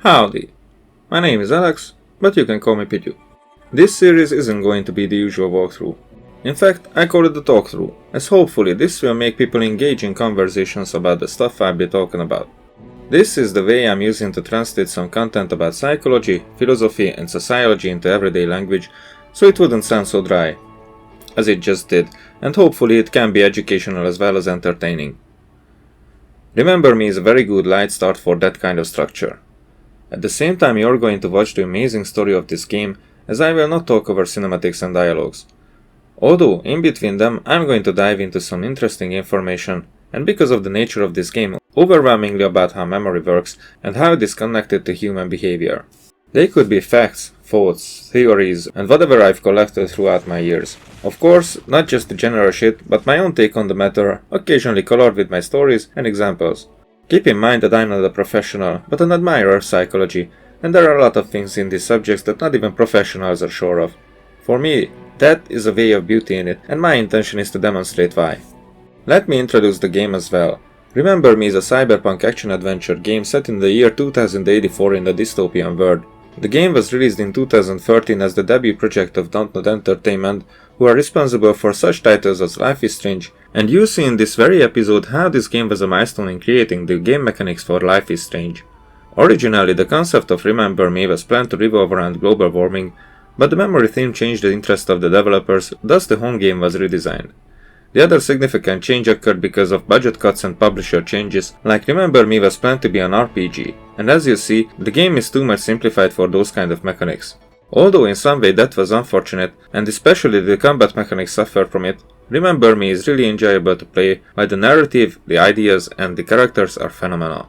Howdy, my name is Alex, but you can call me Pidgeot. This series isn't going to be the usual walkthrough. In fact, I call it the talkthrough, as hopefully this will make people engage in conversations about the stuff I'll be talking about. This is the way I'm using to translate some content about psychology, philosophy and sociology into everyday language, so it wouldn't sound so dry, as it just did, and hopefully it can be educational as well as entertaining. Remember Me is a very good light start for that kind of structure. At the same time, you're going to watch the amazing story of this game, as I will not talk over cinematics and dialogues. Although, in between them, I'm going to dive into some interesting information, and because of the nature of this game, overwhelmingly about how memory works and how it is connected to human behavior. They could be facts, thoughts, theories, and whatever I've collected throughout my years. Of course, not just the general shit, but my own take on the matter, occasionally colored with my stories and examples. Keep in mind that I'm not a professional, but an admirer of psychology, and there are a lot of things in these subjects that not even professionals are sure of. For me, that is a way of beauty in it, and my intention is to demonstrate why. Let me introduce the game as well. Remember Me is a cyberpunk action-adventure game set in the year 2084 in a dystopian world. The game was released in 2013 as the debut project of Dontnod Entertainment, who are responsible for such titles as Life is Strange, and you see in this very episode how this game was a milestone in creating the game mechanics for Life is Strange. Originally, the concept of Remember Me was planned to revolve around global warming, but the memory theme changed the interest of the developers, thus the home game was redesigned. The other significant change occurred because of budget cuts and publisher changes, like Remember Me was planned to be an RPG, and as you see, the game is too much simplified for those kind of mechanics. Although in some way that was unfortunate, and especially the combat mechanics suffered from it, Remember Me is really enjoyable to play, while the narrative, the ideas and the characters are phenomenal.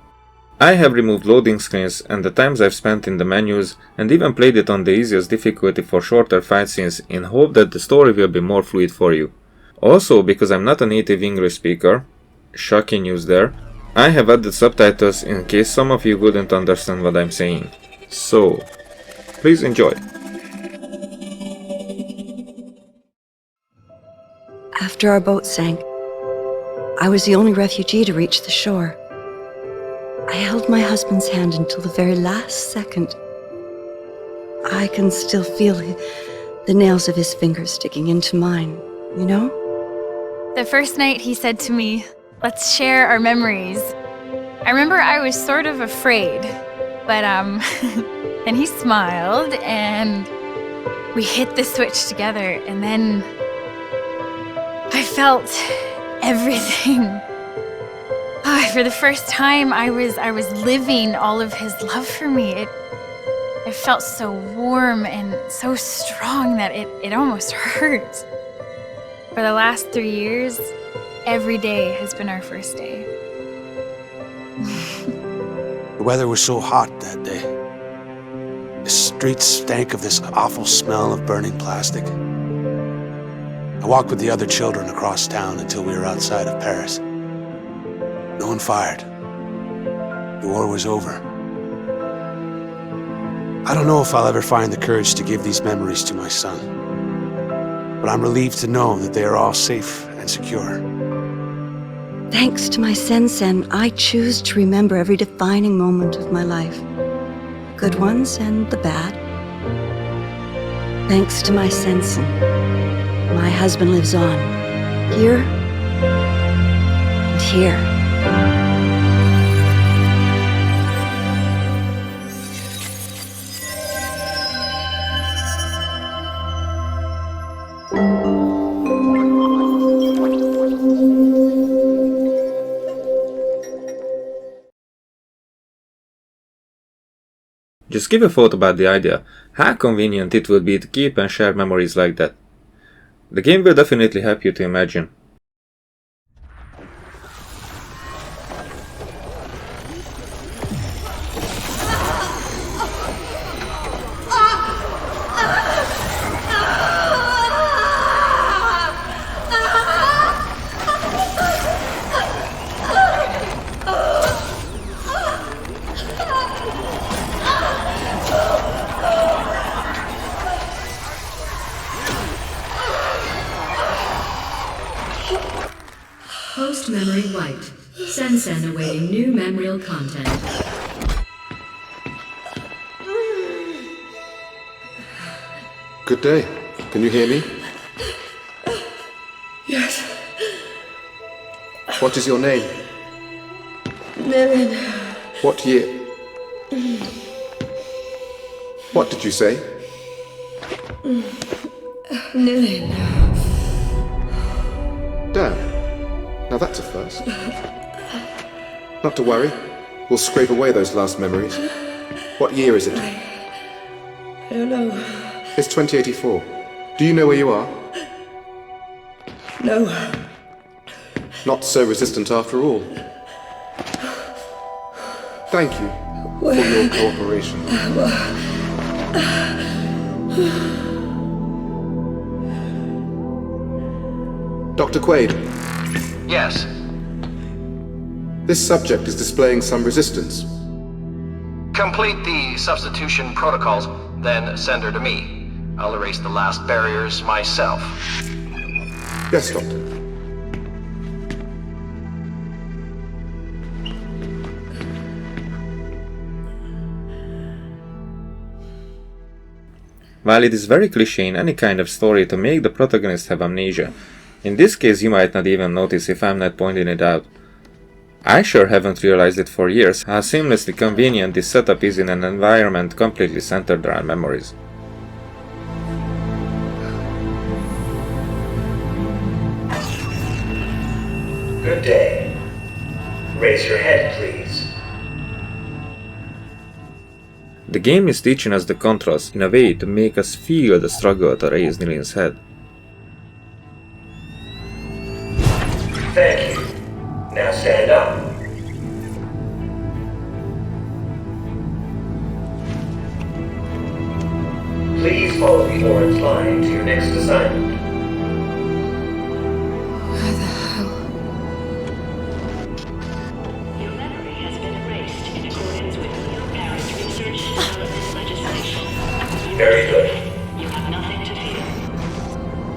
I have removed loading screens and the times I've spent in the menus, and even played it on the easiest difficulty for shorter fight scenes in hope that the story will be more fluid for you. Also, because I'm not a native English speaker, shocking news there, I have added subtitles in case some of you wouldn't understand what I'm saying. So, please enjoy. After our boat sank, I was the only refugee to reach the shore. I held my husband's hand until the very last second. I can still feel the nails of his fingers sticking into mine, you know? The first night he said to me, "Let's share our memories." I remember I was sort of afraid, but and he smiled and we hit the switch together, and then I felt everything. For the first time I was living all of his love for me. It felt so warm and so strong that it almost hurt. For the last 3 years, every day has been our first day. The weather was so hot that day. The streets stank of this awful smell of burning plastic. I walked with the other children across town until we were outside of Paris. No one fired. The war was over. I don't know if I'll ever find the courage to give these memories to my son, but I'm relieved to know that they are all safe and secure. Thanks to my Sensen, I choose to remember every defining moment of my life. The good ones and the bad. Thanks to my Sensen, my husband lives on. Here and here. Just give a thought about the idea, how convenient it would be to keep and share memories like that. The game will definitely help you to imagine. Post-memory wiped. Sensen awaiting new memorial content. Good day. Can you hear me? Yes. What is your name? Nilin. What year? What did you say? Nilin. Damn. Now that's a first. Not to worry. We'll scrape away those last memories. What year is it? I don't know. It's 2084. Do you know where you are? No. Not so resistant after all. Thank you for your cooperation. Dr. Quaid, Yes. this subject is displaying some resistance. Complete the substitution protocols, then send her to me. I'll erase the last barriers myself. Yes, Doctor. While it is very cliché in any kind of story to make the protagonist have amnesia, in this case you might not even notice if I'm not pointing it out. I sure haven't realized it for years how seamlessly convenient this setup is in an environment completely centered around memories. Good day. Raise your head, please. The game is teaching us the contrast in a way to make us feel the struggle to raise Nilin's head. Thank you. Now stand up. Please follow the orange line to your next assignment. Where the hell? Your memory has been erased in accordance with Neo Paris research and development legislation. Very good. You have nothing to fear.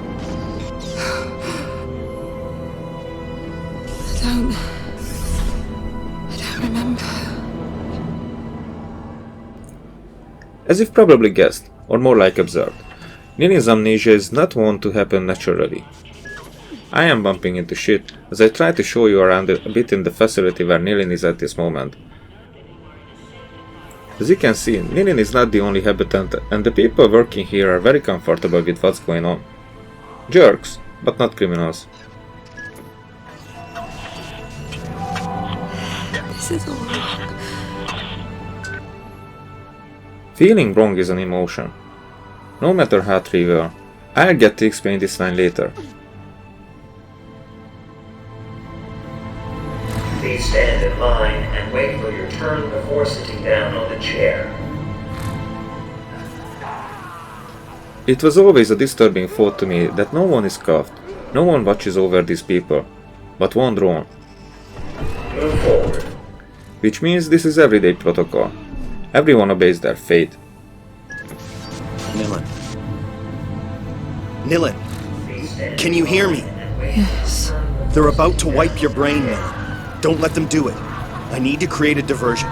I don't remember. As you've probably guessed, or more like observed, Nilin's amnesia is not one to happen naturally. I am bumping into shit as I try to show you around a bit in the facility where Nilin is at this moment. As you can see, Nilin is not the only habitant, and the people working here are very comfortable with what's going on. Jerks, but not criminals. This is all wrong. Feeling wrong is an emotion. No matter how trivial. I'll get to explain this line later. Please stand in line and wait for your turn before sitting down on the chair. It was always a disturbing thought to me that no one is cuffed, no one watches over these people, but one drone. Move forward. Which means this is everyday protocol. Everyone obeys their fate. Nilin. Nilin, Please stand can you hear me? and wait Yes. They're about to wipe your brain, Nilin. Don't let them do it. I need to create a diversion.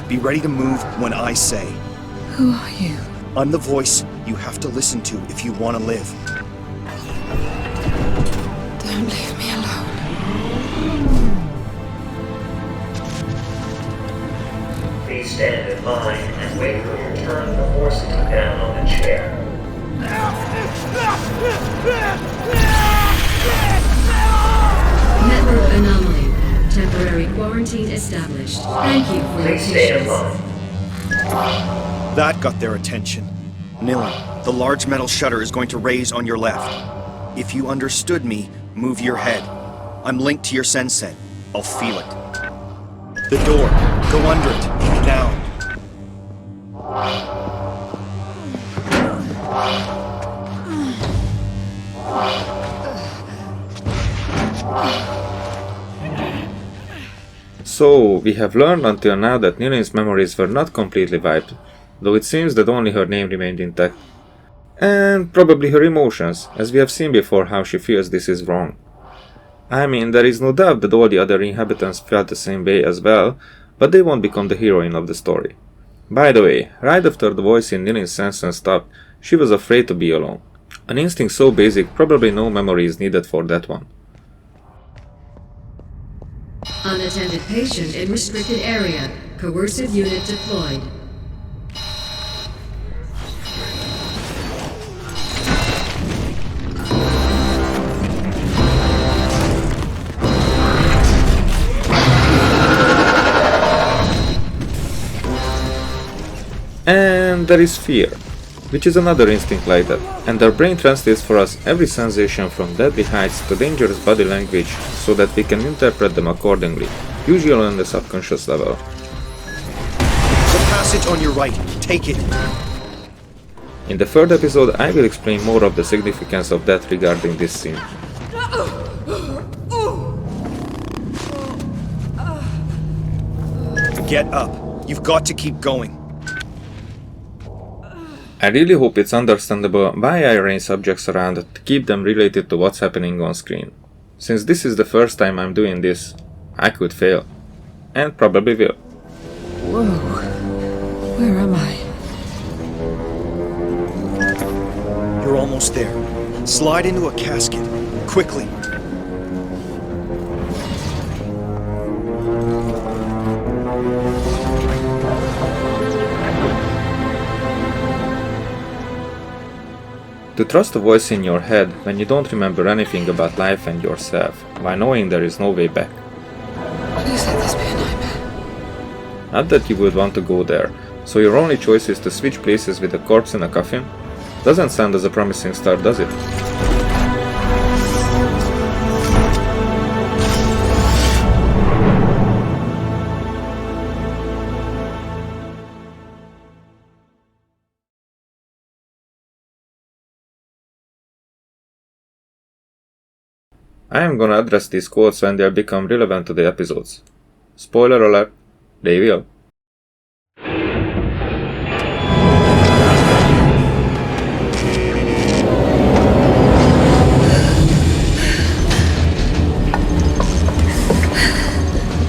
Be ready to move when I say. Who are you? I'm the voice you have to listen to if you want to live. Don't leave me alone. Please stand in line and wait for your turn before sitting down on the chair. Network anomaly. Temporary quarantine established. Thank you for your Please stay in patience. line. That got their attention. Nilin, the large metal shutter is going to raise on your left. If you understood me, move your head. I'm linked to your sensen. I'll feel it. The door. Go under it. Now. So, we have learned until now that Nilin's memories were not completely wiped, though it seems that only her name remained intact. And probably her emotions, as we have seen before how she feels this is wrong. I mean, there is no doubt that all the other inhabitants felt the same way as well, but they won't become the heroine of the story. By the way, right after the voice in Nilin's sense stopped, She was afraid to be alone. An instinct so basic, probably no memory is needed for that one. Unattended patient in restricted area. Coercive unit deployed. And there is fear, which is another instinct like that, and our brain translates for us every sensation from deadly heights to dangerous body language so that we can interpret them accordingly, usually on the subconscious level. The passage on your right. Take it. In the third episode, I will explain more of the significance of that regarding this scene. Get up. You've got to keep going. I really hope it's understandable why I arrange subjects around to keep them related to what's happening on screen. Since this is the first time I'm doing this, I could fail. And probably will. Whoa. Where am I? You're almost there. Slide into a casket. Quickly. To trust a voice in your head when you don't remember anything about life and yourself, while knowing there is no way back. Please let this be a nightmare. Not that you would want to go there, so your only choice is to switch places with a corpse in a coffin? Doesn't sound as a promising start, does it? I am gonna address these quotes when they'll become relevant to the episodes. Spoiler alert, they will.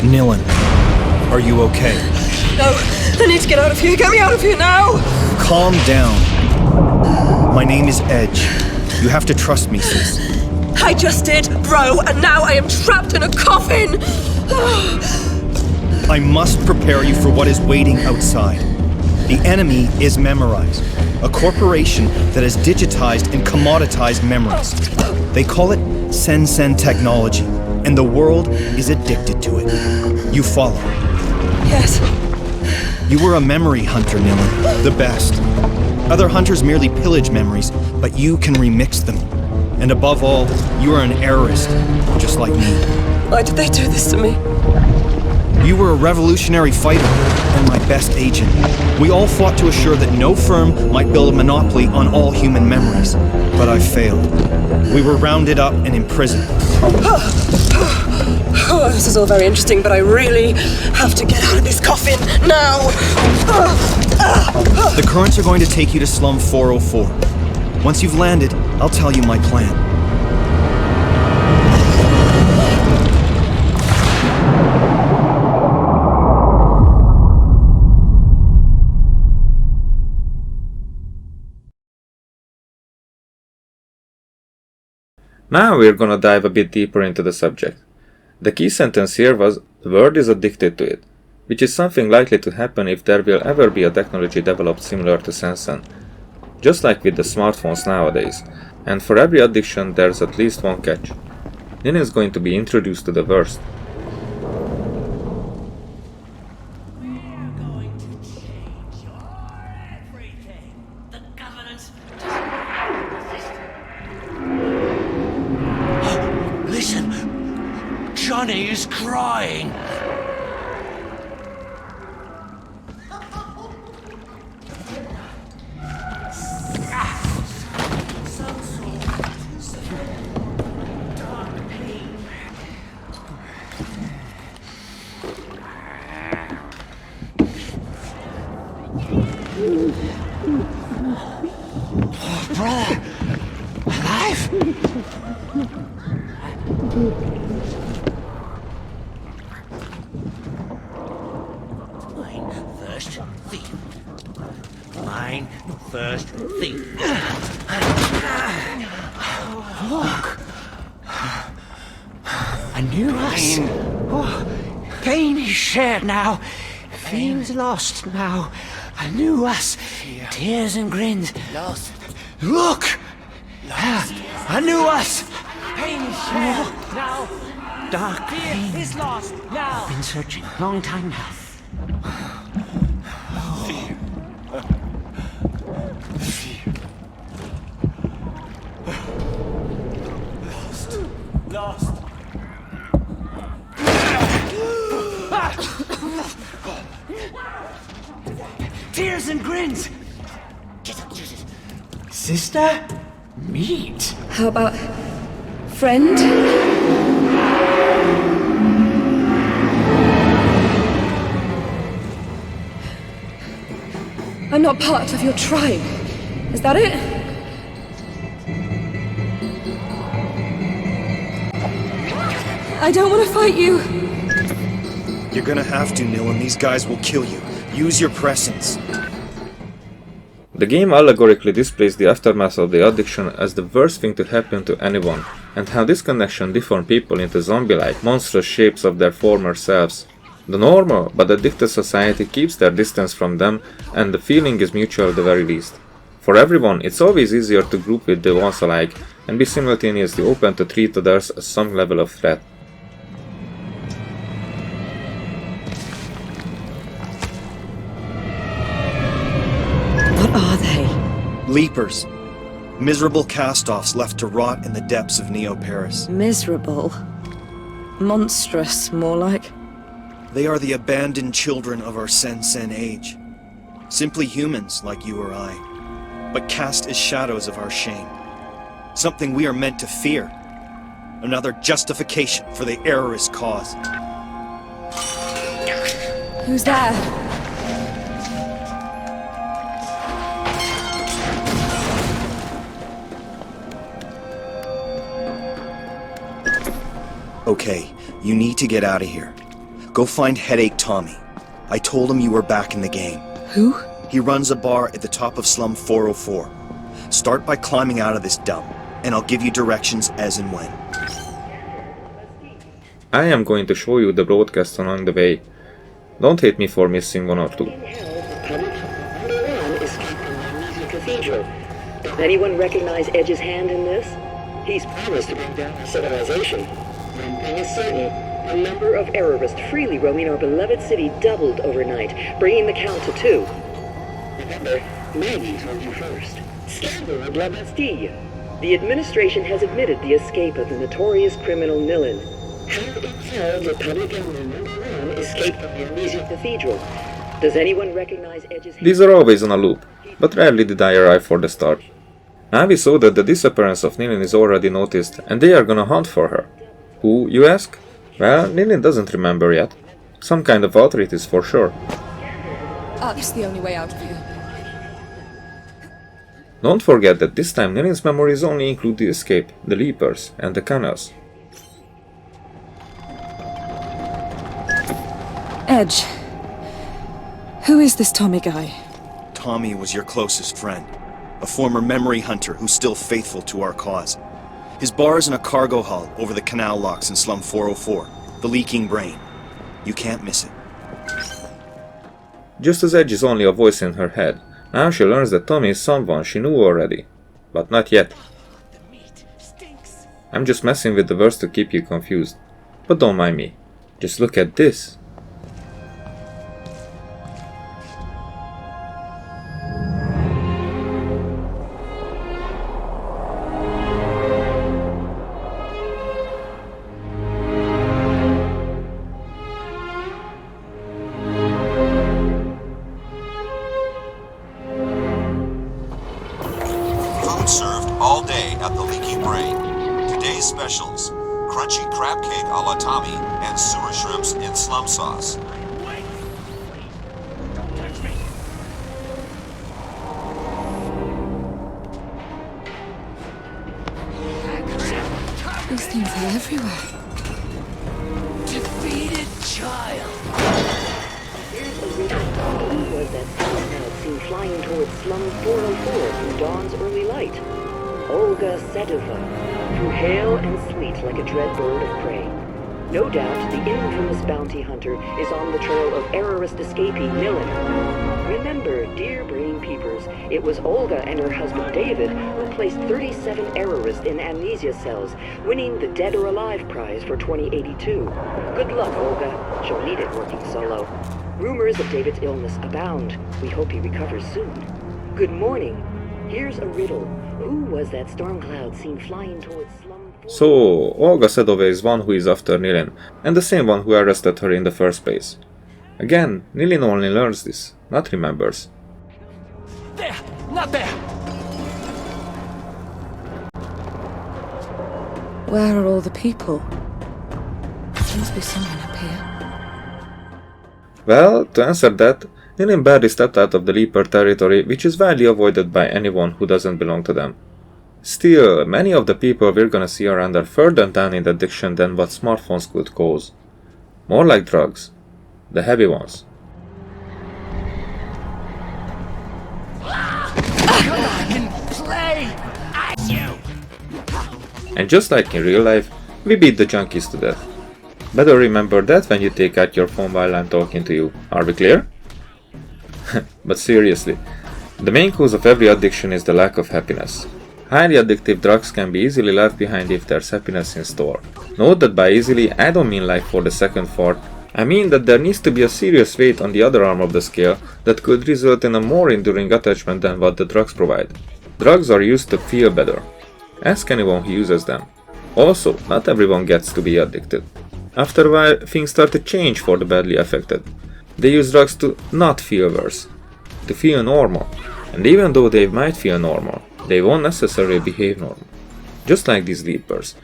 Nilin, are you okay? No, I need to get out of here. Get me out of here now! Calm down. My name is Edge. You have to trust me, sis. I just did, bro, and now I am trapped in a coffin! I must prepare you for what is waiting outside. The enemy is Memorize, a corporation that has digitized and commoditized memories. They call it Sen technology, and the world is addicted to it. You follow? Yes. You were a memory hunter, Nilin, the best. Other hunters merely pillage memories, but you can remix them. And above all, you are an errorist, just like me. Why did they do this to me? You were a revolutionary fighter, and my best agent. We all fought to assure that no firm might build a monopoly on all human memories. But I failed. We were rounded up and imprisoned. Oh, this is all very interesting, but I really have to get out of this coffin now! The currents are going to take you to Slum 404. Once you've landed, I'll tell you my plan. Now we're gonna dive a bit deeper into the subject. The key sentence here was, "The world is addicted to it," which is something likely to happen if there will ever be a technology developed similar to Sensen. Just like with the smartphones nowadays. And for every addiction there's at least one catch. Nilin is going to be introduced to the worst. Listen! Johnny is crying! Brother! Alive? Mine first thief. mine first thing. Look! I knew us. Pain is shared now. Fear is lost now. I knew us. Tears and grins. Lost. Look! Lost. I knew us. Pain is shared now. Dark pain is lost now. Been searching a long time now. Fear. Fear. Lost. Tears and grins. Sister? Meet. How about friend? I'm not part of your tribe. Is that it? I don't want to fight you. You're gonna have to, Nilin. These guys will kill you. Use your presence. The game allegorically displays the aftermath of the addiction as the worst thing to happen to anyone, and how this connection deforms people into zombie-like, monstrous shapes of their former selves. The normal but addicted society keeps their distance from them, and the feeling is mutual at the very least. For everyone, it's always easier to group with the ones alike, and be simultaneously open to treat others as some level of threat. What are they? Leapers. Miserable cast-offs left to rot in the depths of Neo-Paris. Miserable. Monstrous, more like. They are the abandoned children of our Sen-Sen age. Simply humans like you or I, but cast as shadows of our shame. Something we are meant to fear. Another justification for the errorist cause. Who's there? Okay, you need to get out of here. Go find Headache Tommy. I told him you were back in the game. Who? He runs a bar at the top of Slum 404. Start by climbing out of this dump, and I'll give you directions as and when. I am going to show you the broadcast along the way. Don't hate me for missing one or two. Cathedral. Does anyone recognize Edge's hand in this? He's promised to bring down our civilization. One thing is certain. The number of errorists freely roaming our beloved city doubled overnight, bringing the count to 2. Remember, Maggie told you first. Scandal of La Bastille. The administration has admitted the escape of the notorious criminal Nilin. How in hell did public enemy #1 escape from the Amnesia Cathedral? Does anyone recognize Edge's... These are always on a loop, but rarely did I arrive for the start. Now we saw that the disappearance of Nilin is already noticed, and they are gonna hunt for her. Who, you ask? Well, Nilin doesn't remember yet. Some kind of authorities for sure. Up's the only way out of here. Don't forget that this time Nilin's memories only include the escape, the Leapers, and the canals. Edge. Who is this Tommy guy? Tommy was your closest friend. A former memory hunter who's still faithful to our cause. His bar is in a cargo hull over the canal locks in Slum 404, the Leaking Brain. You can't miss it. Just as Edge is only a voice in her head, now she learns that Tommy is someone she knew already. But not yet. I'm just messing with the verse to keep you confused. But don't mind me. Just look at this. Served all day at the Leaky Brain. Today's specials: crunchy crab cake a la Tommy and sewer shrimps in slum sauce. These things are everywhere. Defeated child. Was that now seen flying towards slum 404 through dawn's early light. Olga Sedova, through hail and sleet like a dread bird of prey. No doubt the infamous bounty hunter is on the trail of errorist escapee Nilin. Remember, dear brain peepers, it was Olga and her husband David who placed 37 errorists in amnesia cells, winning the Dead or Alive prize for 2082. Good luck, Olga. She'll need it working solo. Rumors of David's illness abound. We hope he recovers soon. Good morning. Here's a riddle. Who was that storm cloud seen flying towards slum 4? So, Olga Sedova is one who is after Nilin, and the same one who arrested her in the first place. Again, Nilin only learns this, not remembers. There! Not there! Where are all the people? There must be someone up here. Well, to answer that, Nilin barely stepped out of the Leaper territory, which is widely avoided by anyone who doesn't belong to them. Still, many of the people we're gonna see are under further down in addiction than what smartphones could cause. More like drugs. The heavy ones. And just like in real life, we beat the junkies to death. Better remember that when you take out your phone while I'm talking to you. Are we clear? But seriously, the main cause of every addiction is the lack of happiness. Highly addictive drugs can be easily left behind if there's happiness in store. Note that by easily, I don't mean like for the second thought. I mean that there needs to be a serious weight on the other arm of the scale that could result in a more enduring attachment than what the drugs provide. Drugs are used to feel better. Ask anyone who uses them. Also, not everyone gets to be addicted. After a while, things start to change for the badly affected. They use drugs to not feel worse, to feel normal. And even though they might feel normal, they won't necessarily behave normal. Just like these Leapers.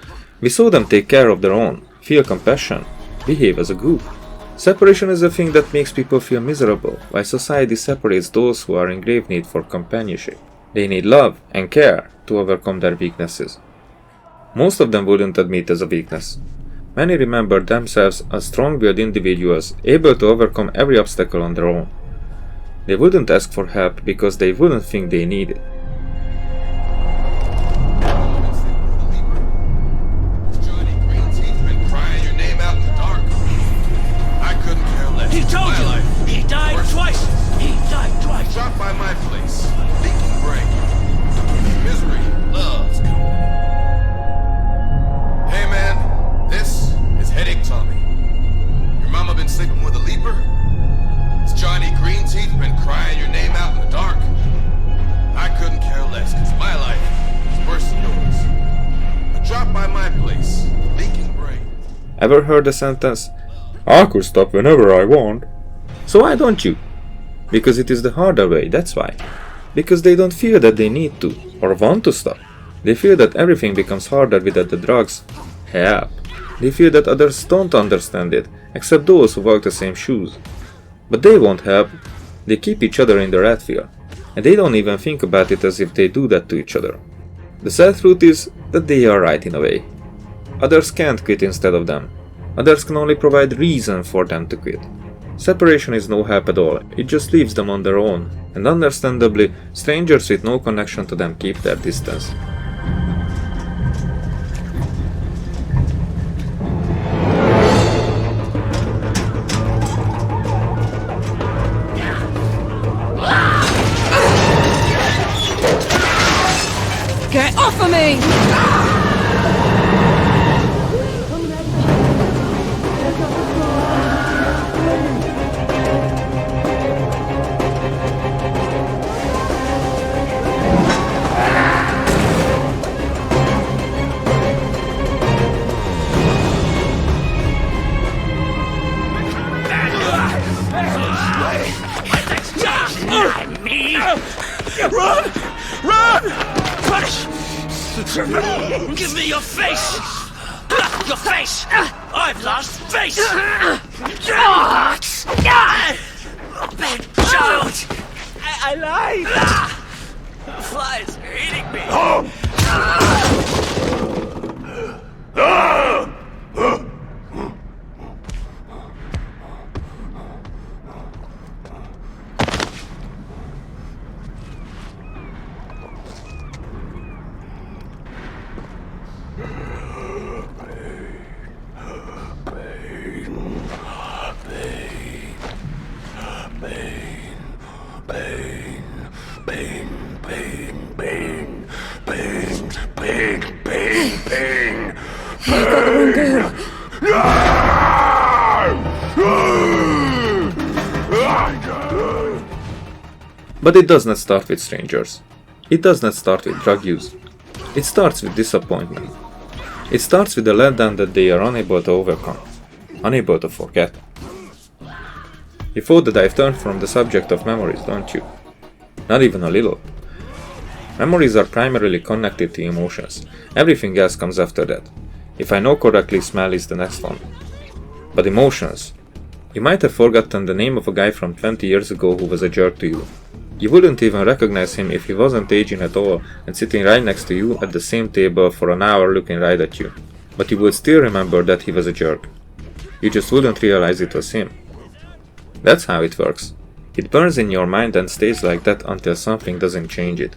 We saw them take care of their own, feel compassion, behave as a group. Separation is a thing that makes people feel miserable, while society separates those who are in grave need for companionship. They need love and care to overcome their weaknesses. Most of them wouldn't admit as a weakness. Many remember themselves as strong-willed individuals able to overcome every obstacle on their own. They wouldn't ask for help because they wouldn't think they need it. He told you! He died twice! He died twice! Drop by my place. Leaking brain. Misery loves company. Hey man, this is Headache Tommy. Your mama been sleeping with a Leaper? Has Johnny Greenteeth been crying your name out in the dark? I couldn't care less, cause my life is worse than yours. But drop by my place. Leaking brain. Ever heard the sentence, I could stop whenever I want? So why don't you? Because it is the harder way, that's why. Because they don't feel that they need to, or want to stop. They feel that everything becomes harder without the drugs help. They feel that others don't understand it, except those who walk the same shoes. But they won't help. They keep each other in the rat fear, and they don't even think about it as if they do that to each other. The sad truth is that they are right in a way. Others can't quit instead of them. Others can only provide reason for them to quit. Separation is no help at all, it just leaves them on their own, and understandably, strangers with no connection to them keep their distance. Get off of me! Run! Run! Push! Give me your face! Your face! I've lost face! Bad child! I lied! The flies are eating me! Ping, ping, ping. You got the wrong girl. But it does not start with strangers. It does not start with drug use. It starts with disappointment. It starts with the letdown that they are unable to overcome, unable to forget. You thought that I've turned from the subject of memories, don't you? Not even a little. Memories are primarily connected to emotions. Everything else comes after that. If I know correctly, smell is the next one. But emotions. You might have forgotten the name of a guy from 20 years ago who was a jerk to you. You wouldn't even recognize him if he wasn't aging at all and sitting right next to you at the same table for an hour looking right at you. But you would still remember that he was a jerk. You just wouldn't realize it was him. That's how it works. It burns in your mind and stays like that until something doesn't change it.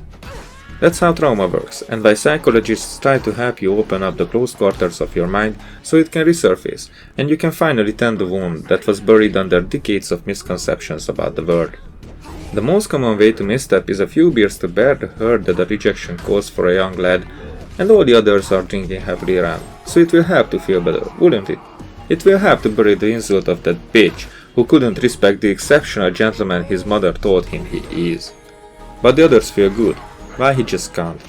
That's how trauma works, and why psychologists try to help you open up the closed quarters of your mind so it can resurface, and you can finally tend the wound that was buried under decades of misconceptions about the world. The most common way to misstep is a few beers to bear the hurt that the rejection caused for a young lad, and all the others are drinking heavily around, so it will help to feel better, wouldn't it? It will help to bury the insult of that bitch who couldn't respect the exceptional gentleman his mother told him he is. But the others feel good, while he just can't.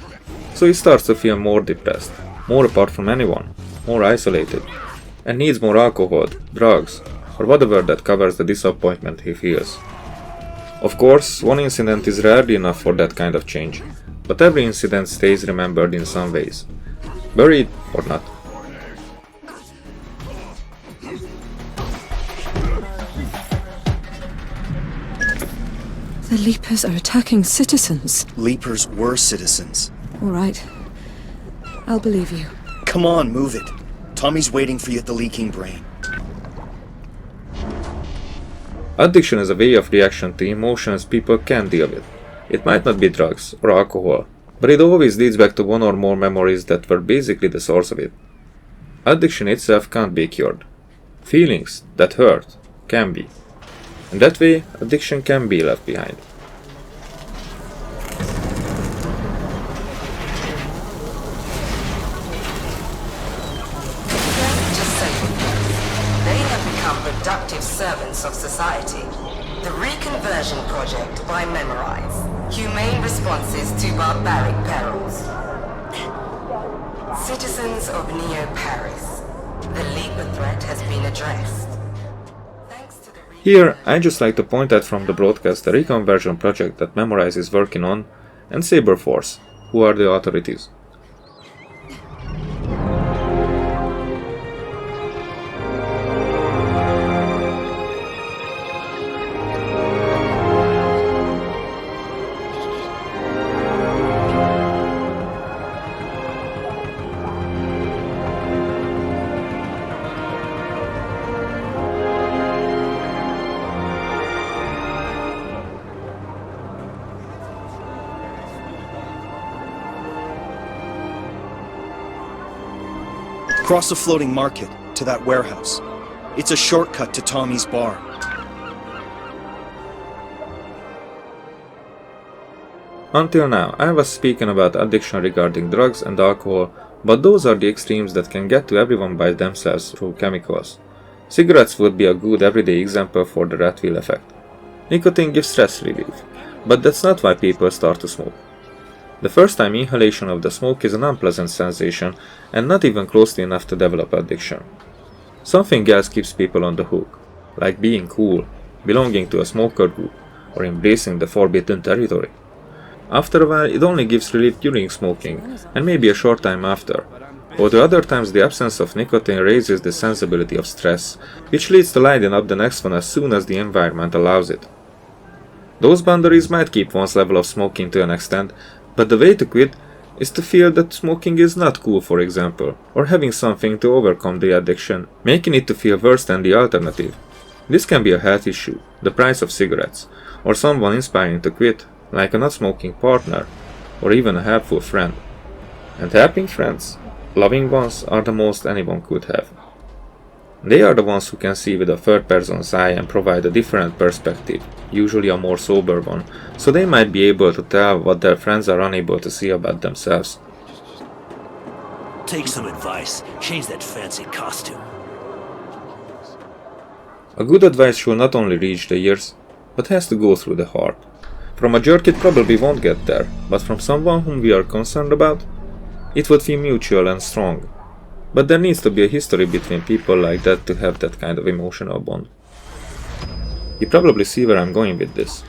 So he starts to feel more depressed, more apart from anyone, more isolated, and needs more alcohol, drugs, or whatever that covers the disappointment he feels. Of course, one incident is rarely enough for that kind of change, but every incident stays remembered in some ways, buried or not. The Leapers are attacking citizens. Leapers were citizens. All right. I'll believe you. Come on, move it. Tommy's waiting for you at the Leaking Brain. Addiction is a way of reaction to emotions people can't deal with. It might not be drugs or alcohol, but it always leads back to one or more memories that were basically the source of it. Addiction itself can't be cured. Feelings that hurt can be. And that way, addiction can be left behind. They have become productive servants of society. The Reconversion Project by Memorize. Humane responses to barbaric perils. Citizens of Neo-Paris. The Leaper threat has been addressed. Here, I just like to point out from the broadcast the Reconversion Project that Memorize is working on, and Saber Force, who are the authorities. Cross the floating market to that warehouse. It's a shortcut to Tommy's bar. Until now, I was speaking about addiction regarding drugs and alcohol, but those are the extremes that can get to everyone by themselves through chemicals. Cigarettes would be a good everyday example for the rat wheel effect. Nicotine gives stress relief, but that's not why people start to smoke. The first time inhalation of the smoke is an unpleasant sensation and not even closely enough to develop addiction. Something else keeps people on the hook, like being cool, belonging to a smoker group, or embracing the forbidden territory. After a while, it only gives relief during smoking, and maybe a short time after. Although other times the absence of nicotine raises the sensibility of stress, which leads to lighting up the next one as soon as the environment allows it. Those boundaries might keep one's level of smoking to an extent, but the way to quit is to feel that smoking is not cool, for example, or having something to overcome the addiction, making it to feel worse than the alternative. This can be a health issue, the price of cigarettes, or someone inspiring to quit, like a not-smoking partner, or even a helpful friend. And helping friends, loving ones, are the most anyone could have. They are the ones who can see with a third person's eye and provide a different perspective, usually a more sober one, so they might be able to tell what their friends are unable to see about themselves. take some advice. Change that fancy costume. A good advice should not only reach the ears, but has to go through the heart. From a jerk it probably won't get there, but from someone whom we are concerned about, it would feel mutual and strong. But there needs to be a history between people like that to have that kind of emotional bond. You probably see where I'm going with this.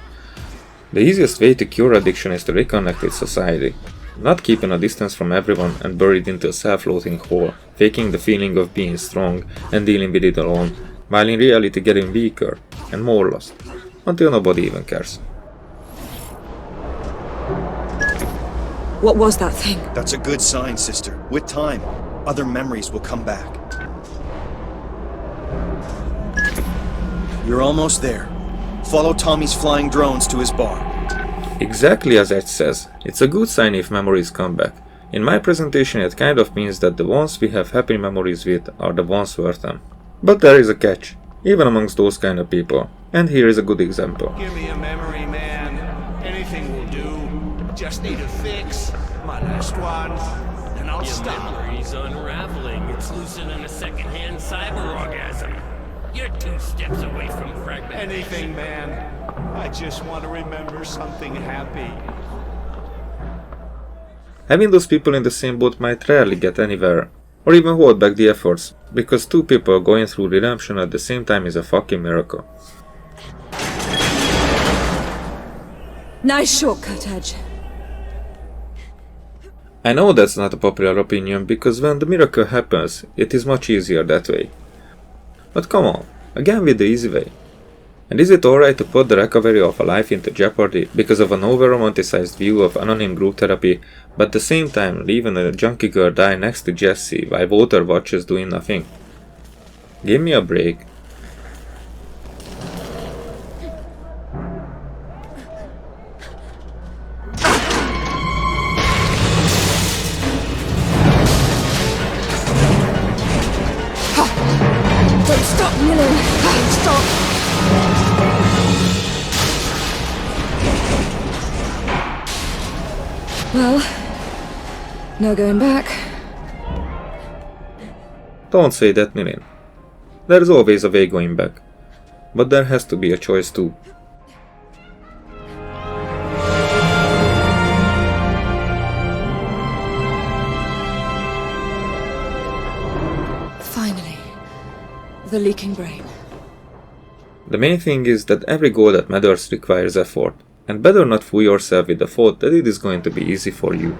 The easiest way to cure addiction is to reconnect with society, not keeping a distance from everyone and buried into a self-loathing hole, faking the feeling of being strong and dealing with it alone, while in reality getting weaker and more lost, until nobody even cares. What was that thing? That's a good sign, sister. With time, other memories will come back. You're almost there. Follow Tommy's flying drones to his bar. Exactly as Edge says, it's a good sign if memories come back. In my presentation it kind of means that the ones we have happy memories with are the ones worth them. But there is a catch, even amongst those kind of people. And here is a good example. Give me a memory, man. Anything will do. Just need a fix. My last one. And I'll stop. Your memory's unraveling. It's looser than a second-hand cyber orgasm. You're 2 steps away from fragment. Anything, man. I just want to remember something happy. Having those people in the same boat might rarely get anywhere, or even hold back the efforts, because 2 people going through redemption at the same time is a fucking miracle. Nice shortcut, Edge. I know that's not a popular opinion, because when the miracle happens, it is much easier that way. But come on, again with the easy way. And is it alright to put the recovery of a life into jeopardy because of an over-romanticized view of anonymous group therapy, but at the same time leaving a junkie girl die next to Jesse while Walter watches doing nothing? Give me a break. Don't stop, Nilin! Stop! Well, no going back. Don't say that, Nilin. There's always a way going back. But there has to be a choice too. Finally. The leaking brain. The main thing is that every goal that matters requires effort, and better not fool yourself with the thought that it is going to be easy for you.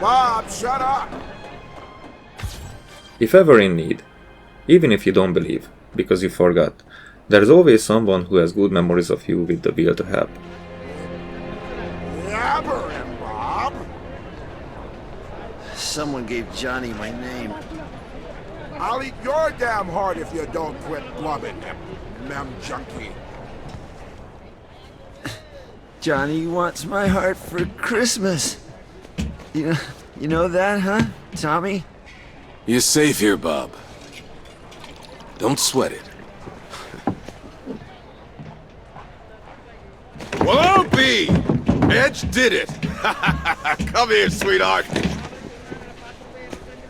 Bob, shut up! If ever in need, even if you don't believe, because you forgot, there's always someone who has good memories of you with the will to help. Yabber him, Bob! Someone gave Johnny my name. I'll eat your damn heart if you don't quit blubbing, mem junkie. Johnny wants my heart for Christmas. You know that, huh, Tommy? You're safe here, Bob. Don't sweat it. Well, I'll be! Edge did it! Come here, sweetheart!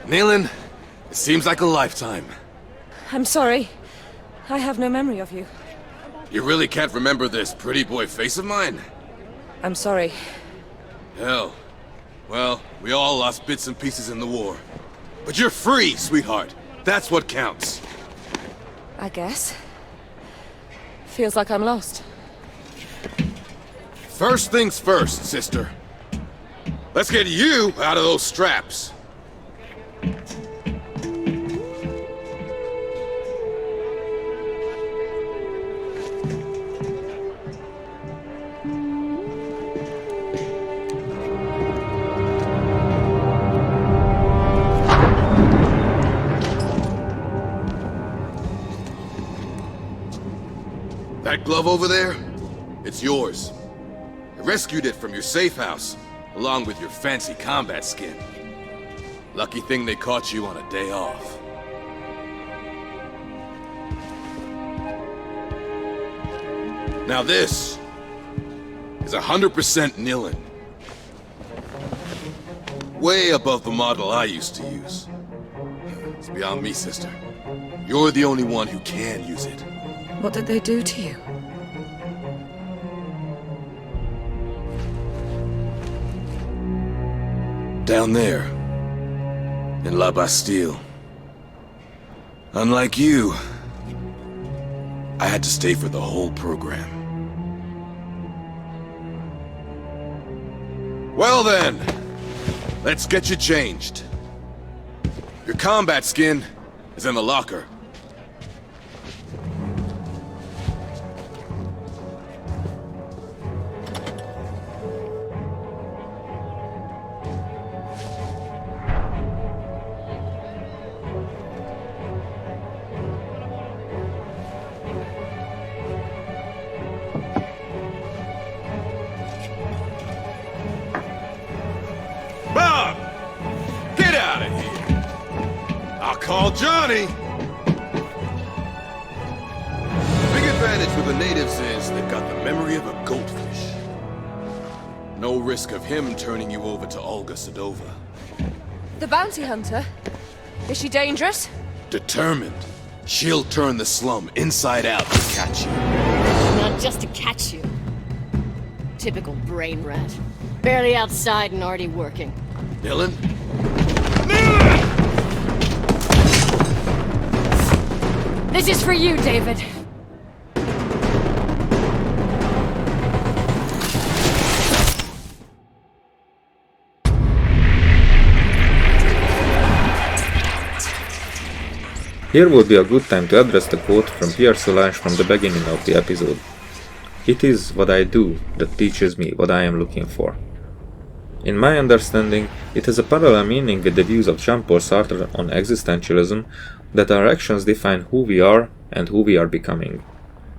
Nilin, it seems like a lifetime. I'm sorry. I have no memory of you. You really can't remember this pretty boy face of mine? I'm sorry. Hell. Well, we all lost bits and pieces in the war. But you're free, sweetheart. That's what counts. I guess. Feels like I'm lost. First things first, sister. Let's get you out of those straps. That glove over there? It's yours. I rescued it from your safe house, along with your fancy combat skin. Lucky thing they caught you on a day off. Now this is 100% Nilin. Way above the model I used to use. It's beyond me, sister. You're the only one who can use it. What did they do to you? Down there, in La Bastille. Unlike you, I had to stay for the whole program. Well then, let's get you changed. Your combat skin is in the locker. Bob! Get out of here! I'll call Johnny! Big advantage with the natives is they've got the memory of a goldfish. No risk of him turning you over to Olga Sedova. The bounty hunter? Is she dangerous? Determined. She'll turn the slum inside out to catch you. Not just to catch you. Typical brain rat. Barely outside and already working. Dylan? This is for you, David. Here would be a good time to address the quote from Pierre Solange from the beginning of the episode. It is what I do that teaches me what I am looking for. In my understanding, it has a parallel meaning with the views of Jean-Paul Sartre on existentialism, that our actions define who we are and who we are becoming.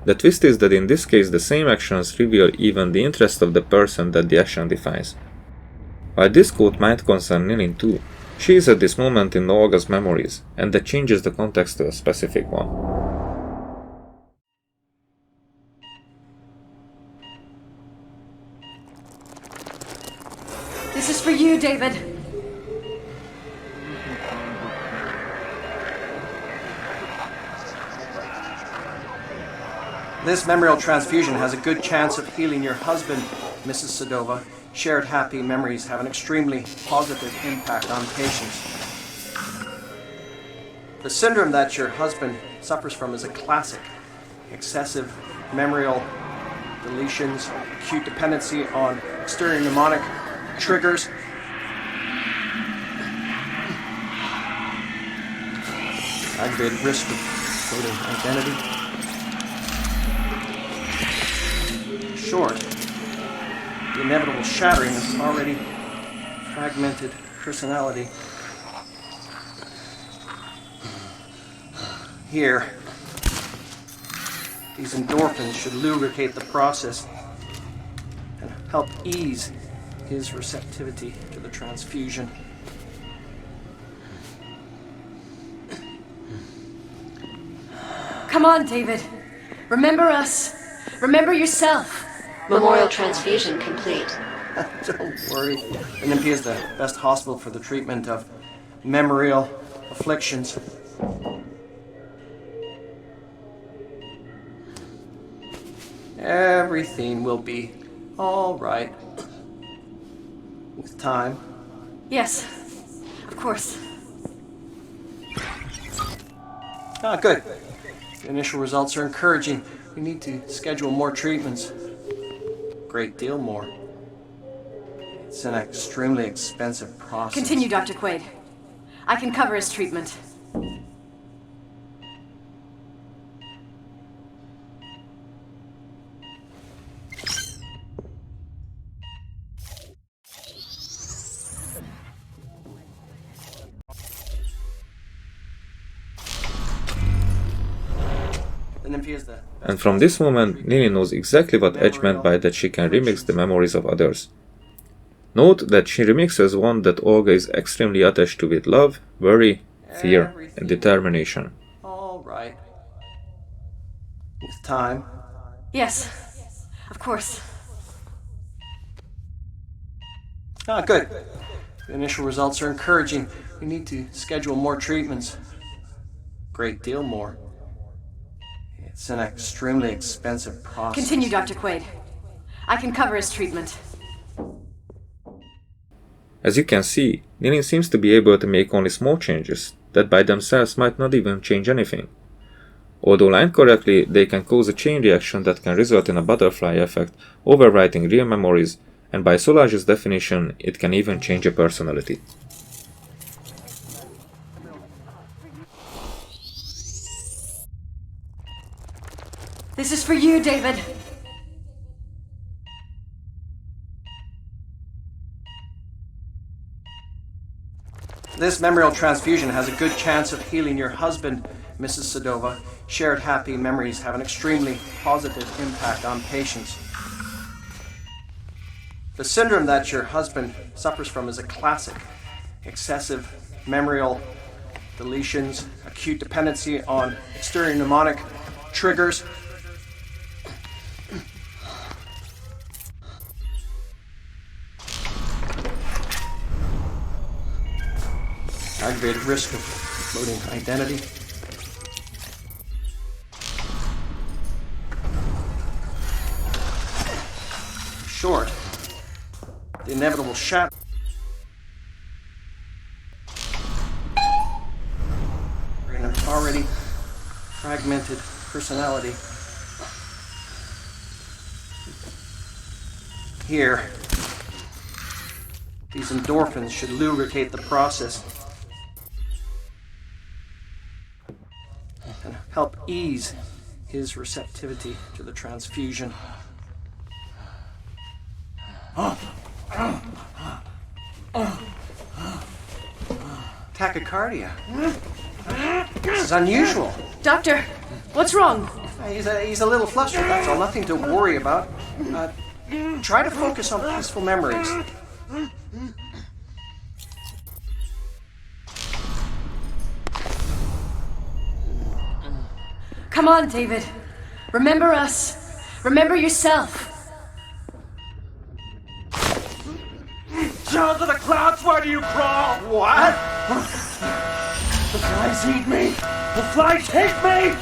The twist is that in this case the same actions reveal even the interest of the person that the action defines. While this quote might concern Nilin too, she is at this moment in Olga's memories, and that changes the context to a specific one. This is for you, David. This memorial transfusion has a good chance of healing your husband, Mrs. Sedova. Shared happy memories have an extremely positive impact on patients. The syndrome that your husband suffers from is a classic. Excessive memorial deletions, acute dependency on exterior mnemonic triggers, aggravated risk of floating identity. Short, the inevitable shattering of already fragmented personality. Here, these endorphins should lubricate the process and help ease his receptivity to the transfusion. Come on, David. Remember us. Remember yourself. Memorial transfusion complete. Don't worry. NMP is the best hospital for the treatment of memorial afflictions. Everything will be all right. With time. Yes, of course. Ah, good. The initial results are encouraging. We need to schedule more treatments. Great deal more. It's an extremely expensive process. Continue, Dr. Quaid. I can cover his treatment. The Nymphy is the... And from this moment, Nilin knows exactly what Edge meant by that she can remix the memories of others. Note that she remixes one that Olga is extremely attached to with love, worry, fear, and determination. All right. With time. Yes, of course. Ah, good. The initial results are encouraging. We need to schedule more treatments. Great deal more. It's an extremely expensive process. Continue, Dr. Quaid. I can cover his treatment. As you can see, Nilin seems to be able to make only small changes that by themselves might not even change anything. Although lined correctly, they can cause a chain reaction that can result in a butterfly effect, overwriting real memories, and by Solage's definition, it can even change a personality. This is for you, David. This memorial transfusion has a good chance of healing your husband, Mrs. Sedova. Shared happy memories have an extremely positive impact on patients. The syndrome that your husband suffers from is a classic. Excessive memorial deletions, acute dependency on exterior mnemonic triggers. Aggravated risk of floating identity. Short. The inevitable shot. In an already fragmented personality. Here. These endorphins should lubricate the process and help ease his receptivity to the transfusion. Tachycardia. This is unusual. Doctor, what's wrong? He's a little flustered, that's all. Nothing to worry about. Try to focus on peaceful memories. Come on, David. Remember us. Remember yourself. Down to the clouds, where do you crawl? What? The flies eat me! The flies hate me!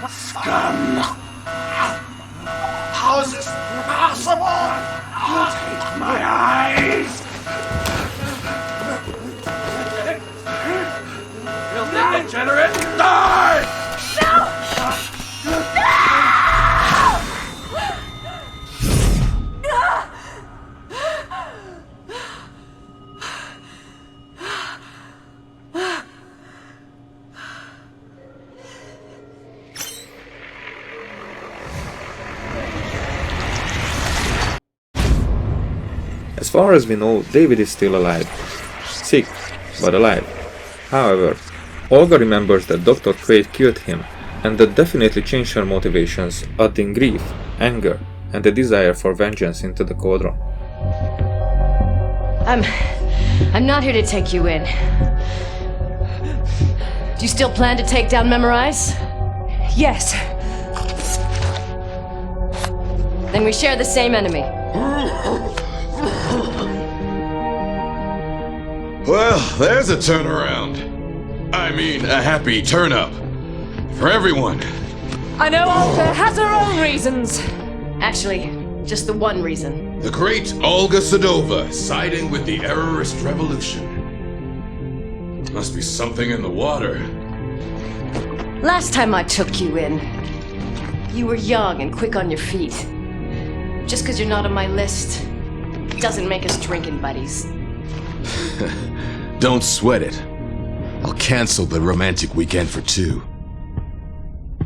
Scum! How is this possible? Take my eyes! Filthy degenerate! Die! As far as we know, David is still alive. Sick, but alive. However, Olga remembers that Dr. Quaid killed him, and that definitely changed her motivations, adding grief, anger, and a desire for vengeance into the cauldron. I'm not here to take you in. Do you still plan to take down Memorize? Yes. Then we share the same enemy. Well, there's a turnaround. I mean, a happy turn-up. For everyone. I know Olga has her own reasons. Actually, just the one reason. The great Olga Sedova siding with the Errorist Revolution. Must be something in the water. Last time I took you in, you were young and quick on your feet. Just because you're not on my list doesn't make us drinking buddies. Don't sweat it. I'll cancel the romantic weekend for two.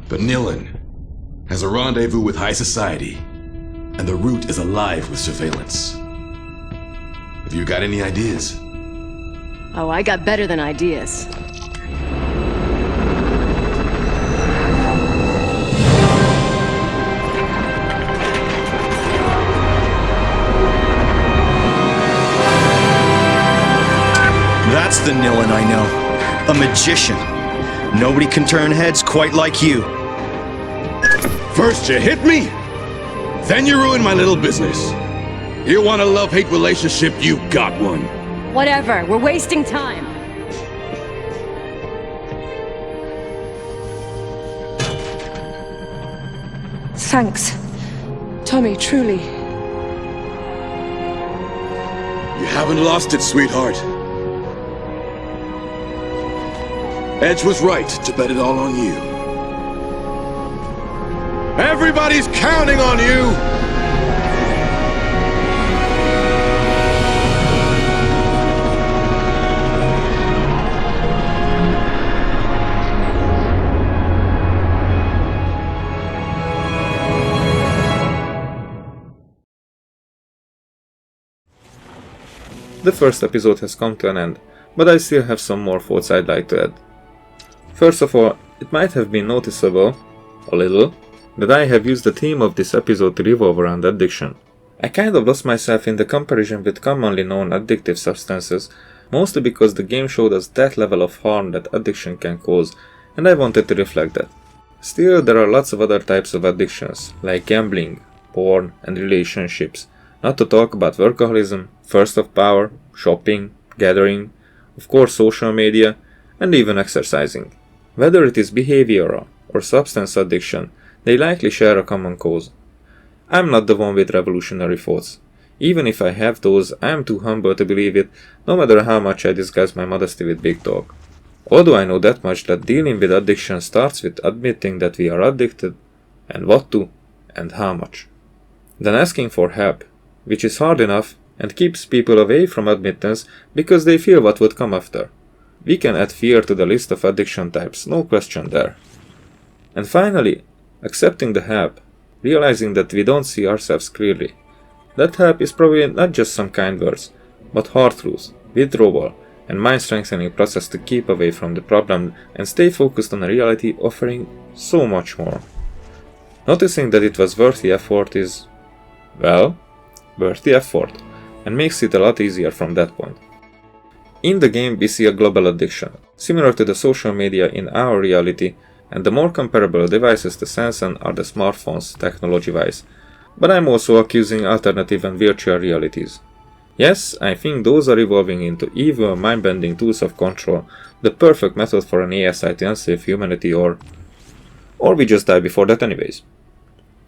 But Nilin has a rendezvous with high society. and the route is alive with surveillance. Have you got any ideas? Oh, I got better than ideas. That's the Nilin I know. A magician. Nobody can turn heads quite like you. First you hit me, then you ruin my little business. You want a love-hate relationship, you got one. Whatever, we're wasting time. Thanks. Tommy, truly. You haven't lost it, sweetheart. Edge was right to bet it all on you. Everybody's counting on you! The first episode has come to an end, but I still have some more thoughts I'd like to add. First of all, it might have been noticeable, a little, that I have used the theme of this episode to revolve around addiction. I kind of lost myself in the comparison with commonly known addictive substances, mostly because the game showed us that level of harm that addiction can cause, and I wanted to reflect that. Still, there are lots of other types of addictions, like gambling, porn, and relationships, not to talk about workaholism, thirst of power, shopping, gathering, of course social media, and even exercising. Whether it is behavioral or substance addiction, they likely share a common cause. I'm not the one with revolutionary thoughts. Even if I have those, I am too humble to believe it, no matter how much I disguise my modesty with big talk. Although I know that much, that dealing with addiction starts with admitting that we are addicted, and what to, and how much. Then asking for help, which is hard enough and keeps people away from admittance because they fear what would come after. We can add fear to the list of addiction types, no question there. And finally, accepting the help, realizing that we don't see ourselves clearly. That help is probably not just some kind words, but hard truths, withdrawal, and mind-strengthening process to keep away from the problem and stay focused on a reality offering so much more. Noticing that it was worth the effort is, well, worth the effort, and makes it a lot easier from that point. In the game we see a global addiction, similar to the social media in our reality, and the more comparable devices to sense are the smartphones technology-wise, but I'm also accusing alternative and virtual realities. Yes, I think those are evolving into evil, mind-bending tools of control, the perfect method for an ASI to enslave humanity, or we just die before that anyways.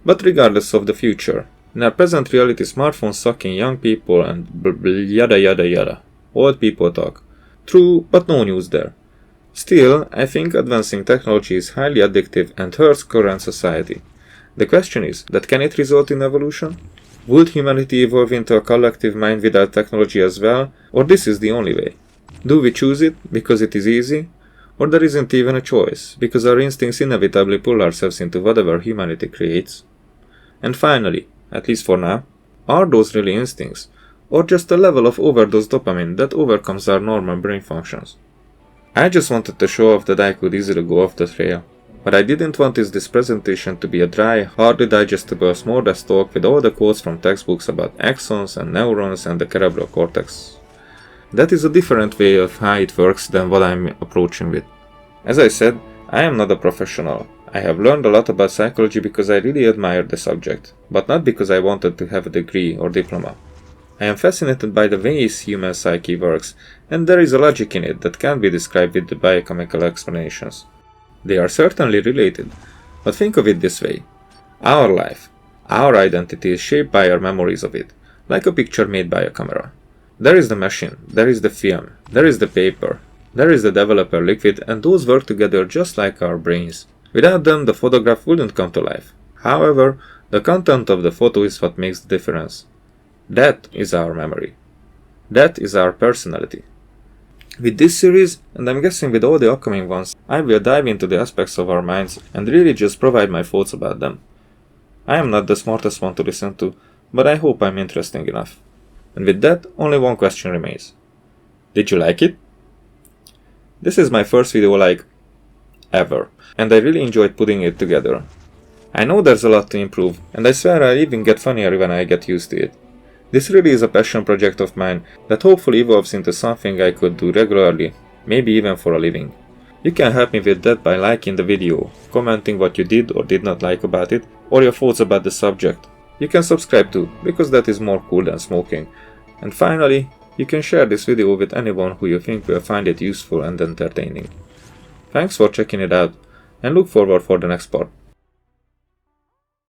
But regardless of the future, in our present reality, smartphones sucking young people and yada yada yada. Old people talk. True, but no news there. Still, I think advancing technology is highly addictive and hurts current society. The question is, that can it result in evolution? Would humanity evolve into a collective mind without technology as well, or this is the only way? Do we choose it because it is easy? Or there isn't even a choice, because our instincts inevitably pull ourselves into whatever humanity creates? And finally, at least for now, are those really instincts, or just a level of overdose dopamine that overcomes our normal brain functions? I just wanted to show off that I could easily go off the trail, but I didn't want this presentation to be a dry, hardly digestible smorgasbord talk with all the quotes from textbooks about axons and neurons and the cerebral cortex. That is a different way of how it works than what I'm approaching with. As I said, I am not a professional. I have learned a lot about psychology because I really admired the subject, but not because I wanted to have a degree or diploma. I am fascinated by the ways human psyche works, and there is a logic in it that can't be described with the biochemical explanations. They are certainly related, but think of it this way. Our life, our identity is shaped by our memories of it, like a picture made by a camera. There is the machine, there is the film, there is the paper, there is the developer liquid, and those work together just like our brains. Without them, the photograph wouldn't come to life. However, the content of the photo is what makes the difference. That is our memory. That is our personality. With this series, and I'm guessing with all the upcoming ones, I will dive into the aspects of our minds and really just provide my thoughts about them. I am not the smartest one to listen to, but I hope I'm interesting enough. And with that, only one question remains. Did you like it? This is my first video like ever, and I really enjoyed putting it together. I know there's a lot to improve, and I swear I'll even get funnier when I get used to it. This really is a passion project of mine that hopefully evolves into something I could do regularly, maybe even for a living. You can help me with that by liking the video, commenting what you did or did not like about it, or your thoughts about the subject. You can subscribe too, because that is more cool than smoking. And finally, you can share this video with anyone who you think will find it useful and entertaining. Thanks for checking it out, and look forward for the next part.